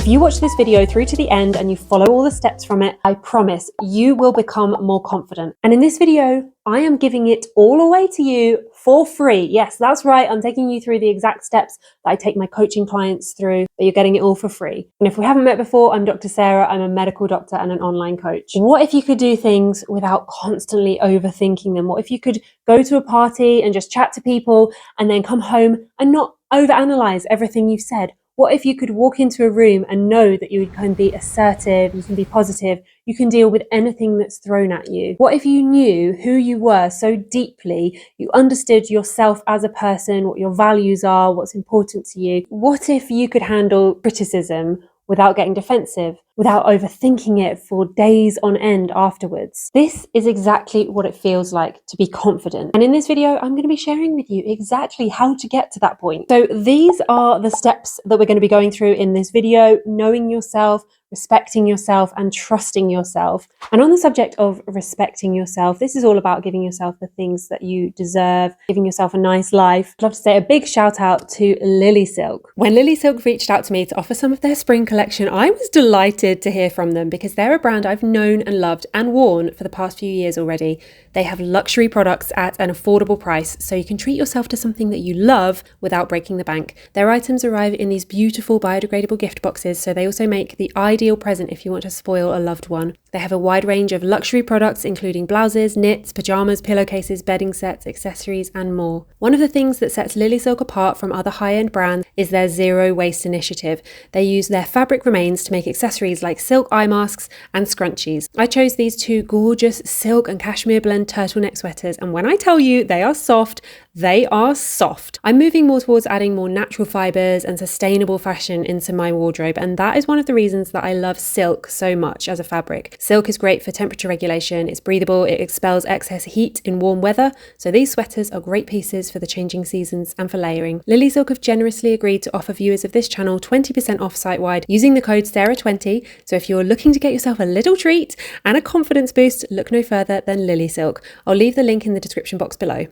If you watch this video through to the end and you follow all the steps from it, I promise you will become more confident. And in this video, I am giving it all away to you for free. Yes, that's right. I'm taking you through the exact steps that I take my coaching clients through, but you're getting it all for free. And if we haven't met before, I'm Dr. Sarah. I'm a medical doctor and an online coach. What if you could do things without constantly overthinking them? What if you could go to a party and just chat to people and then come home and not overanalyze everything you've said? What if you could walk into a room and know that you can be assertive, you can be positive, you can deal with anything that's thrown at you? What if you knew who you were so deeply, you understood yourself as a person, what your values are, what's important to you? What if you could handle criticism without getting defensive, without overthinking it for days on end afterwards? This is exactly what it feels like to be confident. And in this video, I'm going to be sharing with you exactly how to get to that point. So these are the steps that we're going to be going through in this video: knowing yourself, respecting yourself, and trusting yourself. And on the subject of respecting yourself, this is all about giving yourself the things that you deserve, giving yourself a nice life. I'd love to say a big shout out to Lilysilk. When Lilysilk reached out to me to offer some of their spring collection, I was delighted to hear from them because they're a brand I've known and loved and worn for the past few years already. They have luxury products at an affordable price, so you can treat yourself to something that you love without breaking the bank. Their items arrive in these beautiful biodegradable gift boxes, so they also make the ideal present if you want to spoil a loved one. They have a wide range of luxury products, including blouses, knits, pajamas, pillowcases, bedding sets, accessories, and more. One of the things that sets Lilysilk apart from other high-end brands is their zero waste initiative. They use their fabric remains to make accessories like silk eye masks and scrunchies. I chose these two gorgeous silk and cashmere blend turtleneck sweaters, and when I tell you they are soft, they are soft. I'm moving more towards adding more natural fibres and sustainable fashion into my wardrobe, and that is one of the reasons that I love silk so much as a fabric. Silk is great for temperature regulation, it's breathable, it expels excess heat in warm weather, so these sweaters are great pieces for the changing seasons and for layering. Lilysilk have generously agreed to offer viewers of this channel 20% off site-wide using the code Sarah20, so if you're looking to get yourself a little treat and a confidence boost, look no further than Lilysilk. I'll leave the link in the description box below.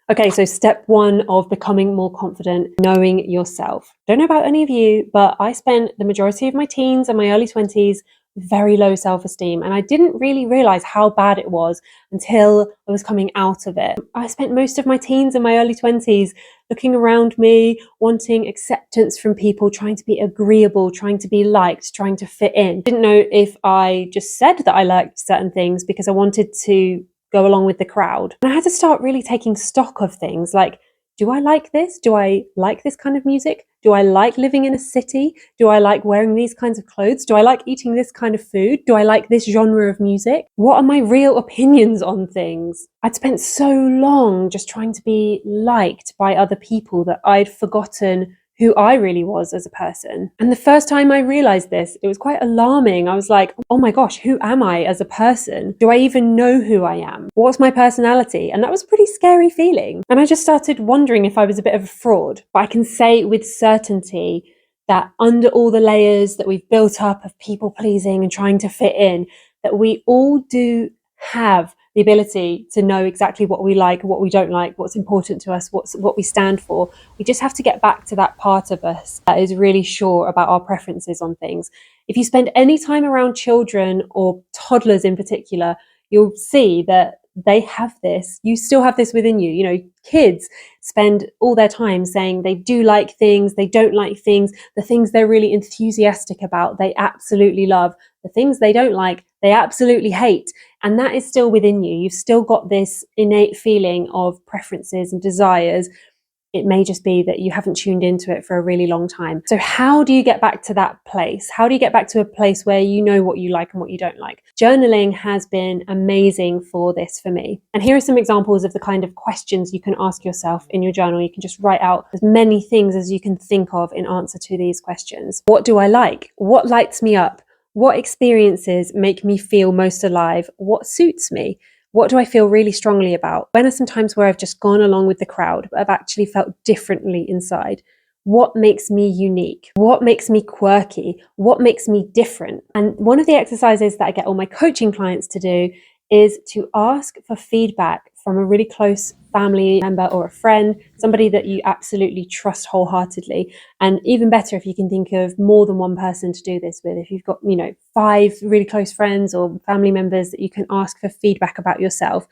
Okay, so step one of becoming more confident, knowing yourself. Don't know about any of you, but I spent the majority of my teens and my early 20s with very low self-esteem, and I didn't really realize how bad it was until I was coming out of it. I spent most of my teens and my early 20s looking around me, wanting acceptance from people, trying to be agreeable, trying to be liked, trying to fit in. Didn't know if I just said that I liked certain things because I wanted to go along with the crowd. And I had to start really taking stock of things like, do I like this? Do I like this kind of music? Do I like living in a city? Do I like wearing these kinds of clothes? Do I like eating this kind of food? Do I like this genre of music? What are my real opinions on things? I'd spent so long just trying to be liked by other people that I'd forgotten who I really was as a person. And the first time I realized this, it was quite alarming. I was like, oh my gosh, who am I as a person? Do I even know who I am? What's my personality? And that was a pretty scary feeling. And I just started wondering if I was a bit of a fraud. But I can say with certainty that under all the layers that we've built up of people pleasing and trying to fit in, that we all do have the ability to know exactly what we like, what we don't like, what's important to us, what we stand for. We just have to get back to that part of us that is really sure about our preferences on things. If you spend any time around children or toddlers in particular, you'll see that they have this. You still have this within you. You know, kids spend all their time saying they do like things, they don't like things. The things they're really enthusiastic about, they absolutely love. The things they don't like, they absolutely hate. And that is still within you. You've still got this innate feeling of preferences and desires. It may just be that you haven't tuned into it for a really long time. So how do you get back to that place? How do you get back to a place where you know what you like and what you don't like? Journaling has been amazing for this for me. And here are some examples of the kind of questions you can ask yourself in your journal. You can just write out as many things as you can think of in answer to these questions. What do I like? What lights me up? What experiences make me feel most alive? What suits me? What do I feel really strongly about? When are some times where I've just gone along with the crowd, but I've actually felt differently inside? What makes me unique? What makes me quirky? What makes me different? And one of the exercises that I get all my coaching clients to do is to ask for feedback from a really close family member or a friend, somebody that you absolutely trust wholeheartedly. And even better if you can think of more than one person to do this with. If you've got, 5 really close friends or family members that you can ask for feedback about yourself,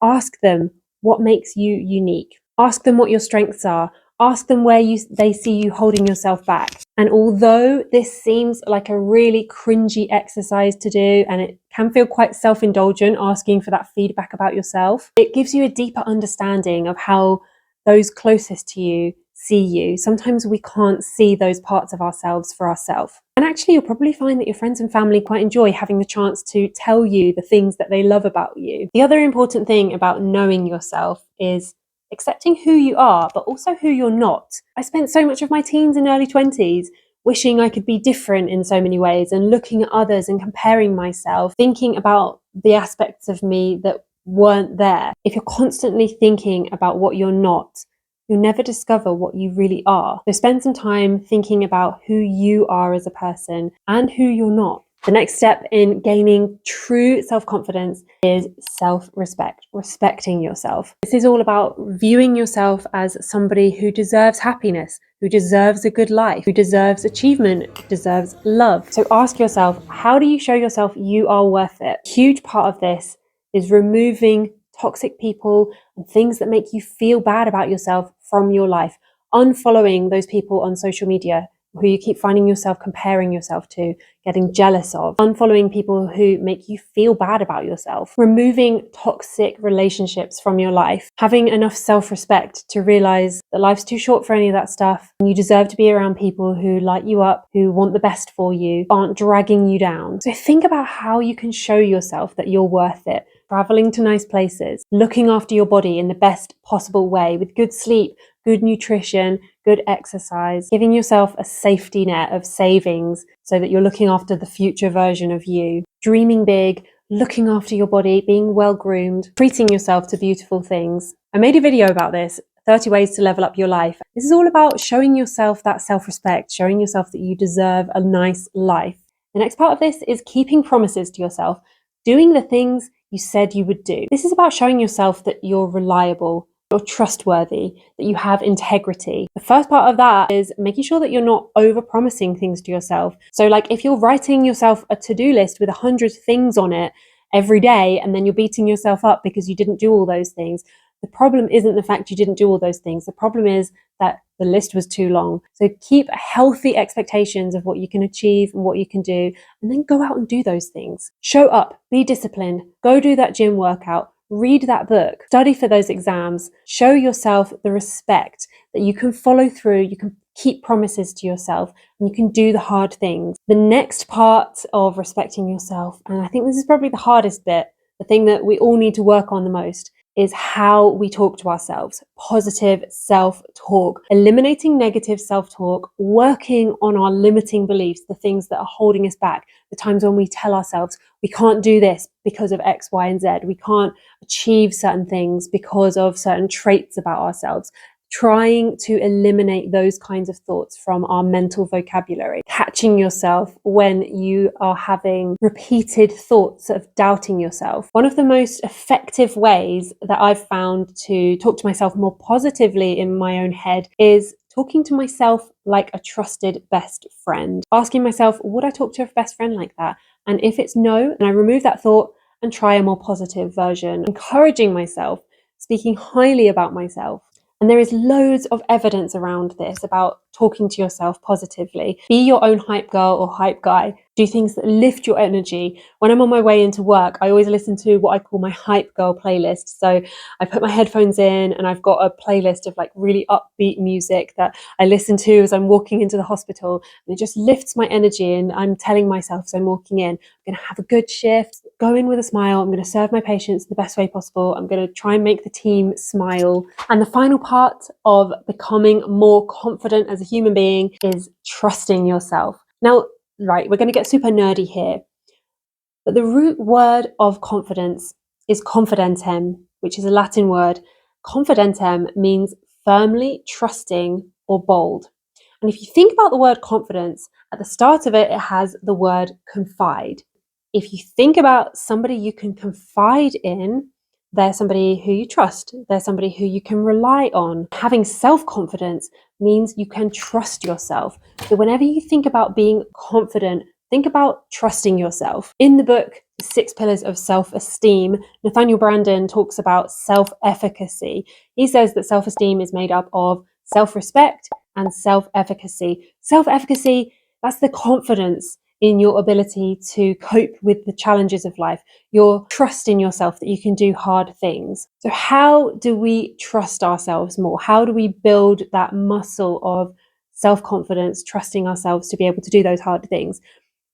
ask them what makes you unique. Ask them what your strengths are. Ask them where they see you holding yourself back. And although this seems like a really cringy exercise to do, and it can feel quite self-indulgent asking for that feedback about yourself, it gives you a deeper understanding of how those closest to you see you. Sometimes we can't see those parts of ourselves for ourselves. And actually, you'll probably find that your friends and family quite enjoy having the chance to tell you the things that they love about you. The other important thing about knowing yourself is accepting who you are, but also who you're not. I spent so much of my teens and early 20s wishing I could be different in so many ways and looking at others and comparing myself, thinking about the aspects of me that weren't there. If you're constantly thinking about what you're not, you'll never discover what you really are. So spend some time thinking about who you are as a person and who you're not. The next step in gaining true self-confidence is self-respect, respecting yourself. This is all about viewing yourself as somebody who deserves happiness, who deserves a good life, who deserves achievement, deserves love. So ask yourself, how do you show yourself you are worth it? A huge part of this is removing toxic people and things that make you feel bad about yourself from your life. Unfollowing those people on social media who you keep finding yourself comparing yourself to, getting jealous of, unfollowing people who make you feel bad about yourself, removing toxic relationships from your life, having enough self-respect to realize that life's too short for any of that stuff, and you deserve to be around people who light you up, who want the best for you, aren't dragging you down. So think about how you can show yourself that you're worth it. Traveling to nice places, looking after your body in the best possible way with good sleep, good nutrition, good exercise, giving yourself a safety net of savings so that you're looking after the future version of you, dreaming big, looking after your body, being well groomed, treating yourself to beautiful things. I made a video about this, 30 ways to level up your life. This is all about showing yourself that self-respect, showing yourself that you deserve a nice life. The next part of this is keeping promises to yourself, doing the things you said you would do. This is about showing yourself that you're reliable, you're trustworthy, that you have integrity. The first part of that is making sure that you're not over-promising things to yourself. So like if you're writing yourself a to-do list with 100 things on it every day, and then you're beating yourself up because you didn't do all those things, the problem isn't the fact you didn't do all those things. The problem is that the list was too long. So keep healthy expectations of what you can achieve and what you can do, and then go out and do those things. Show up, be disciplined, go do that gym workout, read that book, study for those exams, show yourself the respect that you can follow through, you can keep promises to yourself, and you can do the hard things. The next part of respecting yourself, and I think this is probably the hardest bit, the thing that we all need to work on the most, is how we talk to ourselves. Positive self-talk, eliminating negative self-talk, working on our limiting beliefs, the things that are holding us back, the times when we tell ourselves we can't do this because of X, Y, and Z. We can't achieve certain things because of certain traits about ourselves. Trying to eliminate those kinds of thoughts from our mental vocabulary. Catching yourself when you are having repeated thoughts of doubting yourself. One of the most effective ways that I've found to talk to myself more positively in my own head is talking to myself like a trusted best friend. Asking myself, would I talk to a best friend like that? And if it's no, then I remove that thought and try a more positive version. Encouraging myself, speaking highly about myself. And there is loads of evidence around this about talking to yourself positively. Be your own hype girl or hype guy. Do things that lift your energy. When I'm on my way into work, I always listen to what I call my hype girl playlist. So I put my headphones in and I've got a playlist of like really upbeat music that I listen to as I'm walking into the hospital. And it just lifts my energy, and I'm telling myself as I'm walking in, I'm going to have a good shift, go in with a smile, I'm going to serve my patients the best way possible, I'm going to try and make the team smile. And the final part of becoming more confident as a human being is trusting yourself. Now, right, we're going to get super nerdy here, but the root word of confidence is confidentem, which is a Latin word. Confidentem means firmly trusting or bold. And if you think about the word confidence, at the start of it, it has the word confide. If you think about somebody you can confide in, they're somebody who you trust. They're somebody who you can rely on. Having self-confidence means you can trust yourself. So whenever you think about being confident, think about trusting yourself. In the book, The 6 Pillars of Self-Esteem, Nathaniel Branden talks about self-efficacy. He says that self-esteem is made up of self-respect and self-efficacy. Self-efficacy, that's the confidence in your ability to cope with the challenges of life, your trust in yourself that you can do hard things. So how do we trust ourselves more? How do we build that muscle of self-confidence, trusting ourselves to be able to do those hard things?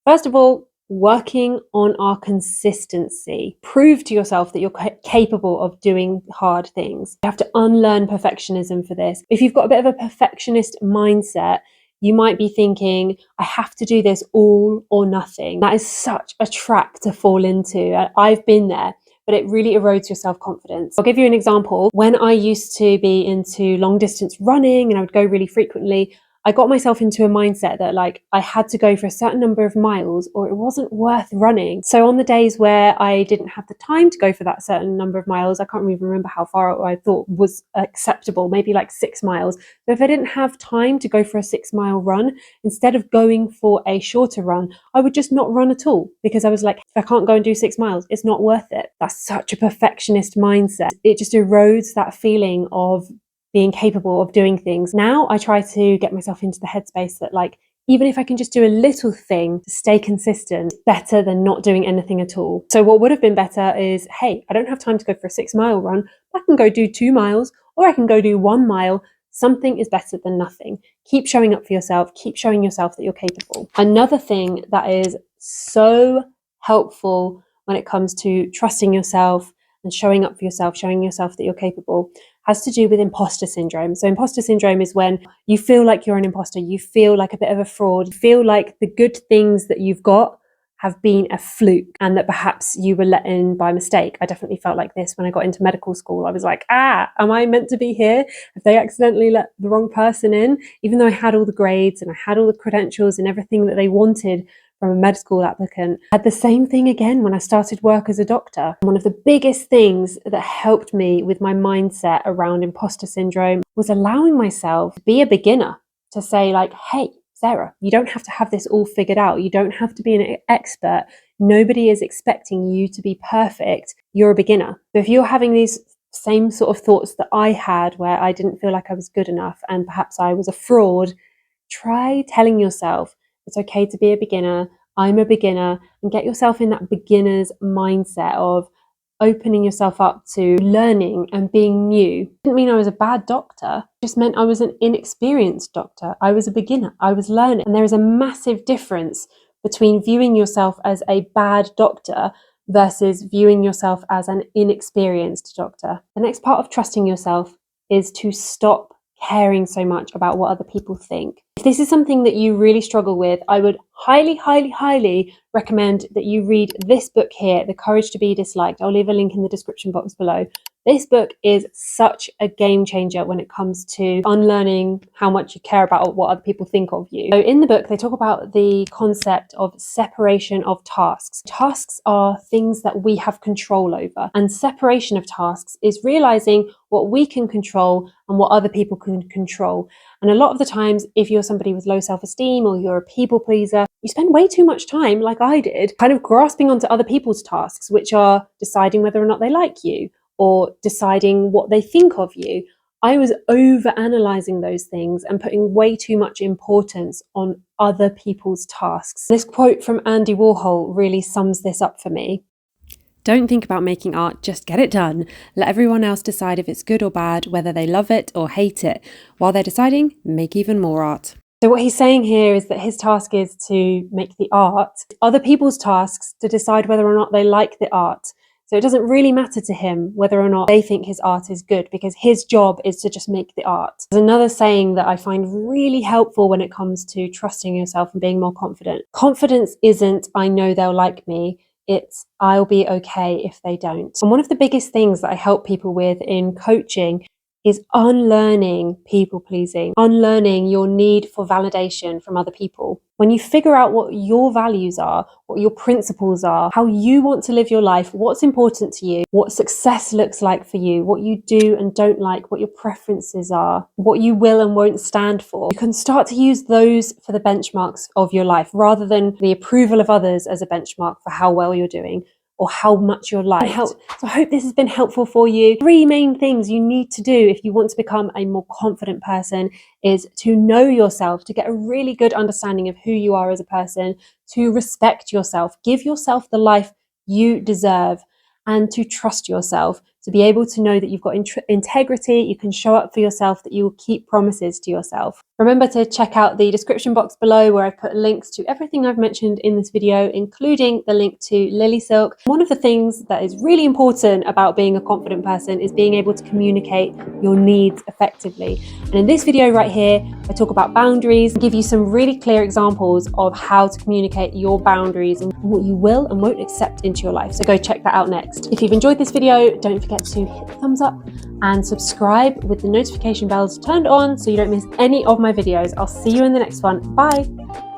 First of all, working on our consistency. Prove to yourself that you're capable of doing hard things. You have to unlearn perfectionism for this. If you've got a bit of a perfectionist mindset, you might be thinking, I have to do this all or nothing. That is such a trap to fall into. I've been there, but it really erodes your self-confidence. I'll give you an example. When I used to be into long distance running and I would go really frequently, I got myself into a mindset that like I had to go for a certain number of miles or it wasn't worth running. So on the days where I didn't have the time to go for that certain number of miles, I can't even remember how far I thought was acceptable, maybe like 6 miles. But if I didn't have time to go for a 6-mile run, instead of going for a shorter run, I would just not run at all because I was like, if I can't go and do 6 miles, it's not worth it. That's such a perfectionist mindset. It just erodes that feeling of being capable of doing things. Now I try to get myself into the headspace that like, even if I can just do a little thing to stay consistent, better than not doing anything at all. So what would have been better is, hey, I don't have time to go for a 6-mile run. I can go do 2 miles or I can go do 1 mile. Something is better than nothing. Keep showing up for yourself. Keep showing yourself that you're capable. Another thing that is so helpful when it comes to trusting yourself and showing up for yourself, showing yourself that you're capable, has to do with imposter syndrome. So imposter syndrome is when you feel like you're an imposter, you feel like a bit of a fraud, you feel like the good things that you've got have been a fluke and that perhaps you were let in by mistake. I definitely felt like this when I got into medical school. I was like, am I meant to be here? Have they accidentally let the wrong person in? Even though I had all the grades and I had all the credentials and everything that they wanted from a med school applicant. I had the same thing again when I started work as a doctor. One of the biggest things that helped me with my mindset around imposter syndrome was allowing myself to be a beginner, to say like, hey, Sarah, you don't have to have this all figured out. You don't have to be an expert. Nobody is expecting you to be perfect. You're a beginner. So if you're having these same sort of thoughts that I had where I didn't feel like I was good enough and perhaps I was a fraud, try telling yourself, it's okay to be a beginner. I'm a beginner, and get yourself in that beginner's mindset of opening yourself up to learning and being new. It didn't mean I was a bad doctor. It just meant I was an inexperienced doctor. I was a beginner. I was learning. And there is a massive difference between viewing yourself as a bad doctor versus viewing yourself as an inexperienced doctor. The next part of trusting yourself is to stop caring so much about what other people think. If this is something that you really struggle with, I would highly, highly, highly recommend that you read this book here, The Courage to Be Disliked. I'll leave a link in the description box below. This book is such a game changer when it comes to unlearning how much you care about what other people think of you. So in the book, they talk about the concept of separation of tasks. Tasks are things that we have control over, and separation of tasks is realizing what we can control and what other people can control. And a lot of the times, if you're somebody with low self-esteem or you're a people pleaser, you spend way too much time, like I did, kind of grasping onto other people's tasks, which are deciding whether or not they like you or deciding what they think of you. I was over-analyzing those things and putting way too much importance on other people's tasks. This quote from Andy Warhol really sums this up for me. Don't think about making art, just get it done. Let everyone else decide if it's good or bad, whether they love it or hate it. While they're deciding, make even more art. So what he's saying here is that his task is to make the art. Other people's tasks to decide whether or not they like the art. So it doesn't really matter to him whether or not they think his art is good, because his job is to just make the art. There's another saying that I find really helpful when it comes to trusting yourself and being more confident. Confidence isn't, I know they'll like me. It's, I'll be okay if they don't. And one of the biggest things that I help people with in coaching is unlearning people pleasing, unlearning your need for validation from other people. When you figure out what your values are, what your principles are, how you want to live your life, what's important to you, what success looks like for you, what you do and don't like, what your preferences are, what you will and won't stand for, you can start to use those for the benchmarks of your life rather than the approval of others as a benchmark for how well you're doing or how much you're liked. So I hope this has been helpful for you. 3 main things you need to do if you want to become a more confident person is to know yourself, to get a really good understanding of who you are as a person, to respect yourself, give yourself the life you deserve, and to trust yourself, to be able to know that you've got integrity, you can show up for yourself, that you will keep promises to yourself. Remember to check out the description box below where I've put links to everything I've mentioned in this video, including the link to Lilysilk. One of the things that is really important about being a confident person is being able to communicate your needs effectively. And in this video right here, I talk about boundaries and give you some really clear examples of how to communicate your boundaries and what you will and won't accept into your life. So go check that out next. If you've enjoyed this video, don't forget to hit the thumbs up and subscribe with the notification bells turned on so you don't miss any of my videos. I'll see you in the next one. Bye.